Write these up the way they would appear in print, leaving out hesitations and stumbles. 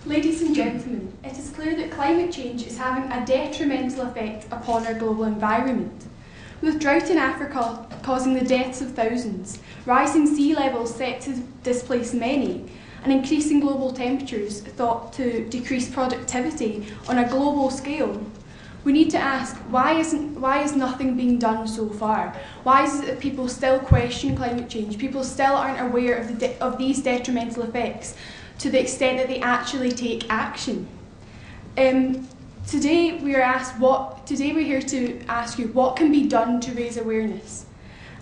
Ladies and gentlemen, it is clear that climate change is having a detrimental effect upon our global environment. With drought in Africa causing the deaths of thousands, rising sea levels set to displace many, and increasing global temperatures thought to decrease productivity on a global scale, we need to ask, why is nothing being done so far? Why is it that people still question climate change? People still aren't aware of these detrimental effects to the extent that they actually take action. Today we're here to ask you what can be done to raise awareness.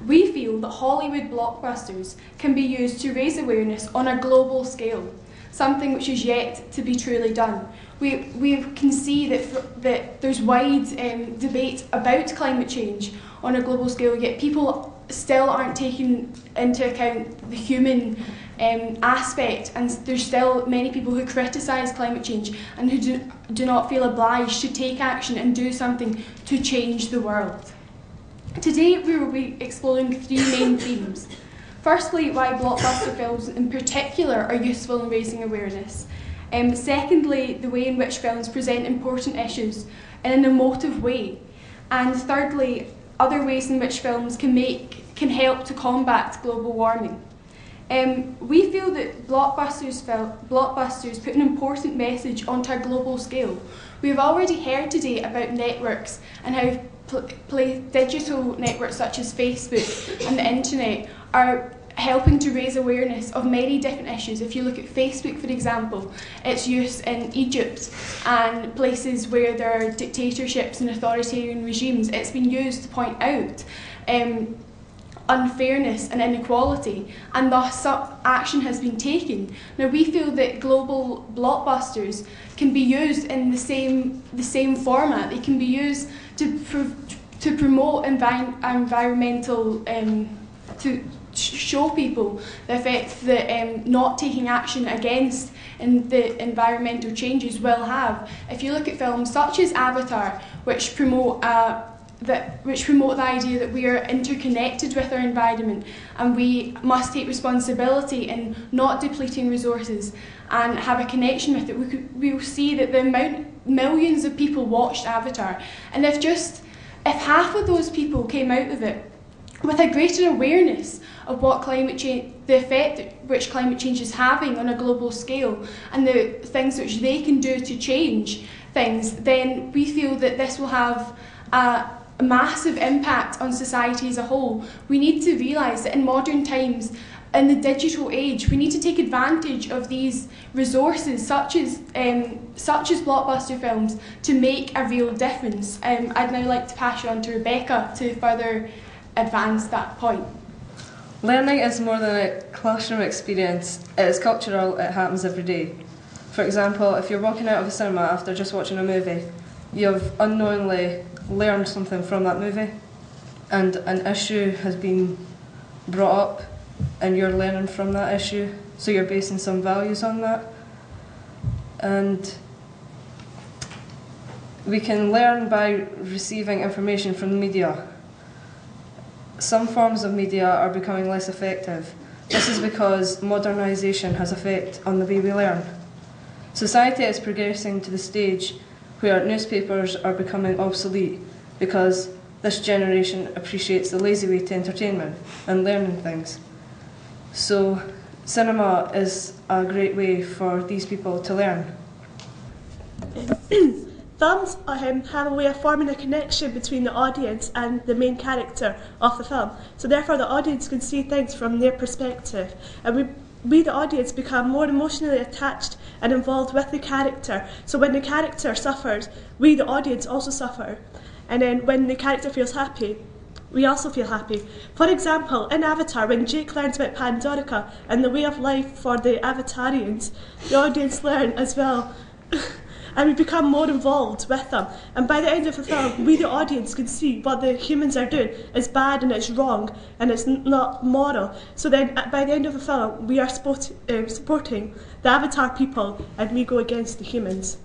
We feel that Hollywood blockbusters can be used to raise awareness on a global scale, something which is yet to be truly done. We can see that there's wide debate about climate change on a global scale, yet people still aren't taking into account the human aspect, and there's still many people who criticise climate change and who do not feel obliged to take action and do something to change the world. Today we will be exploring three main themes. Firstly, why blockbuster films in particular are useful in raising awareness. Secondly, the way in which films present important issues in an emotive way. And thirdly, other ways in which films can help to combat global warming. We feel that blockbusters put an important message onto a global scale. We've already heard today about networks and how digital networks such as Facebook and the internet are helping to raise awareness of many different issues. If you look at Facebook, for example, its use in Egypt and places where there are dictatorships and authoritarian regimes, it's been used to point out unfairness and inequality, and thus action has been taken. Now we feel that global blockbusters can be used in the same format. They can be used to promote environmental to show people the effect that not taking action against the environmental changes will have. If you look at films such as Avatar, which promote the idea that we are interconnected with our environment and we must take responsibility in not depleting resources and have a connection with it, we will see that millions of people watched Avatar, and if half of those people came out of it with a greater awareness of what climate change, the effect which climate change is having on a global scale, and the things which they can do to change things, then we feel that this will have a massive impact on society as a whole. We need to realise that in modern times, in the digital age, we need to take advantage of these resources, such as blockbuster films, to make a real difference. I'd now like to pass you on to Rebecca to further advance that point. Learning is more than a classroom experience. It is cultural, it happens every day. For example, if you're walking out of a cinema after just watching a movie, you've unknowingly learned something from that movie, and an issue has been brought up and you're learning from that issue, so you're basing some values on that. And we can learn by receiving information from the media. Some forms of media are becoming less effective. This is because modernisation has effect on the way we learn. Society is progressing to the stage where newspapers are becoming obsolete because this generation appreciates the lazy way to entertainment and learning things. So cinema is a great way for these people to learn. Films have a way of forming a connection between the audience and the main character of the film. So therefore the audience can see things from their perspective. And we the audience, become more emotionally attached and involved with the character. So when the character suffers, we the audience also suffer. And then when the character feels happy, we also feel happy. For example, in Avatar, when Jake learns about Pandorica and the way of life for the Avatarians, the audience learn as well. And we become more involved with them. And by the end of the film, we the audience can see what the humans are doing is bad and it's wrong and it's not moral. So then by the end of the film, we are supporting the Avatar people and we go against the humans.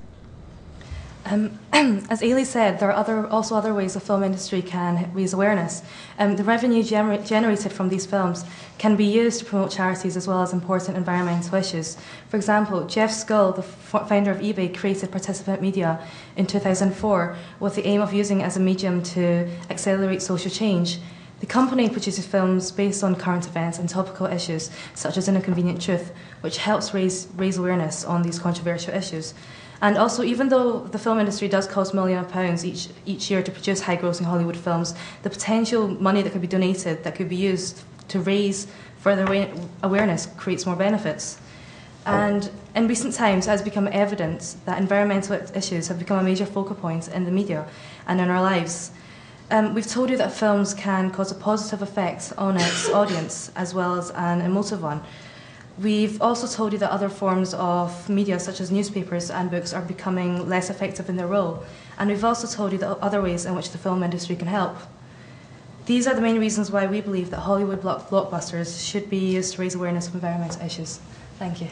As Ailey said, there are also other ways the film industry can raise awareness. The revenue generated from these films can be used to promote charities as well as important environmental issues. For example, Jeff Skull, the founder of eBay, created Participant Media in 2004 with the aim of using it as a medium to accelerate social change. The company produces films based on current events and topical issues, such as In a Convenient Truth, which helps raise awareness on these controversial issues. And also, even though the film industry does cost millions of pounds each year to produce high-grossing Hollywood films, the potential money that could be donated, that could be used to raise further awareness, creates more benefits. And in recent times, it has become evident that environmental issues have become a major focal point in the media and in our lives. We've told you that films can cause a positive effect on its audience as well as an emotive one. We've also told you that other forms of media, such as newspapers and books, are becoming less effective in their role. And we've also told you the other ways in which the film industry can help. These are the main reasons why we believe that Hollywood blockbusters should be used to raise awareness of environmental issues. Thank you.